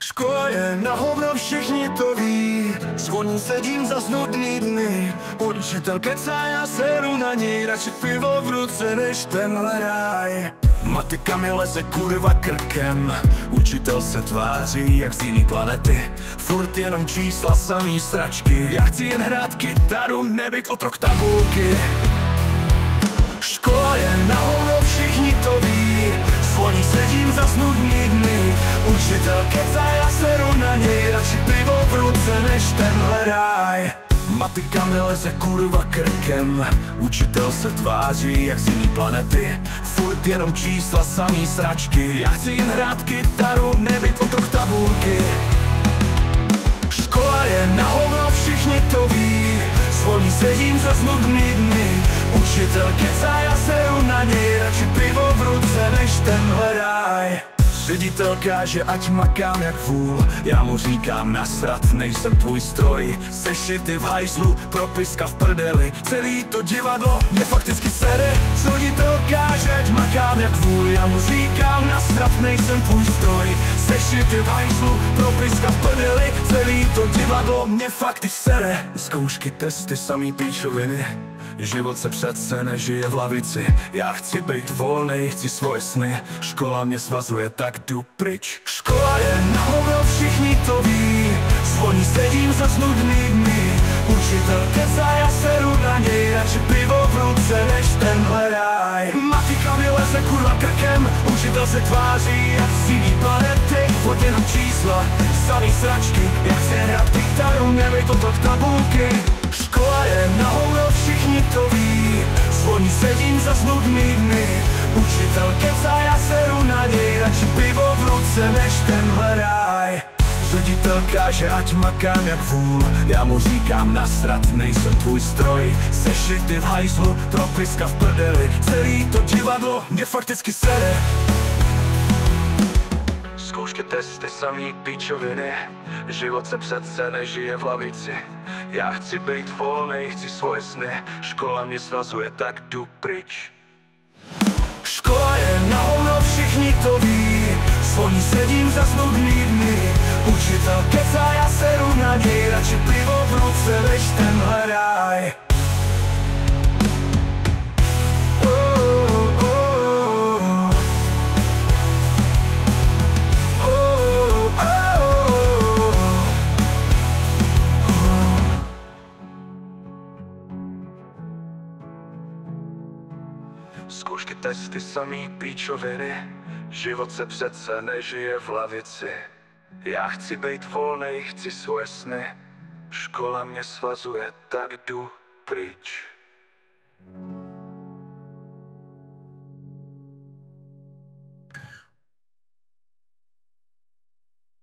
Škola je na hovno, všichni to ví. Zvoní, sedím za nudný dny. Učitel kecá, já seru na něj. Radši pivo v ruce než tenhle ráj. Matika mi leze kurva krkem. Učitel se tváří jak z jiný planety. Furt jenom čísla, samý sračky. Já chci jen hrát kytaru, nebyt otrok tabulky. Škola je na hovno, všichni to ví. Zvoní, sedím za nudný dny. Učitel kecá, já seru na něj. Radši pivo v ruce než tenhle ráj. Matika mi leze kurva krkem. Učitel se tváří jak z jiný planety. Furt jenom čísla, samý sračky. Já chci jen hrát kytaru, nebyt otrok tabulky. Škola je na hovno, všichni to ví. Zvoní, sedím za nudný dny. Učitel kecá, já seru na něj. Radši pivo v ruce než tenhle ráj. Ředitel káže, ať makám jak vůl. Já mu říkám nasrat, nejsem tvůj stroj. Sešity v hajzlu, propiska v prdeli. Celý to divadlo mě fakticky sere. Ředitel káže, ať makám jak vůl. Já mu říkám nasrat, nejsem tvůj stroj. Sešity v hajzlu, propiska v prdeli. Celý to divadlo mě fakticky sere. Zkoušky, testy, samý píčoviny. Život se přece nežije v lavici. Já chci být volnej, chci svoje sny. Škola mě svazuje, tak jdu pryč. Škola je na hovno, všichni to ví. Zvoní, sedím za nudný dny. Učitel kecá, já seru na něj. Radši pivo v ruce než tenhle ráj. Matika mi leze kurva krkem. Učitel se tváří jak z jiný planety. Furt jenom čísla, samý sračky. Já chci hrát kytaru, nebyt to tak tabulky. Škola je na hovno, všichni to ví. Zvoní, sedím za nudný dny. Učitel kecá, já seru na něj. Radši pivo v ruce než tenhle ráj. Ředitel káže, ať makám jak vůl. Já mu říkám nasrat, nejsem tvůj stroj. Sešity v hajzlu, propiska v prdeli. Celý to divadlo mě fakticky sere. Zkoušky, testy, samý píčoviny. Život se přece nežije v lavici. Já chci být volnej, chci svoje sny. Škola mě svazuje, tak jdu pryč. Škola je na hovno, všichni to ví. Zvoní, sedím za nudný dny. Učitel kecá, já seru na něj. Radši pivo v ruce než tenhle ráj. Zkoušky, testy, samý píčoviny. Život se přece nežije v lavici. Já chci být volnej, chci svoje sny. Škola mě svazuje, tak jdu pryč.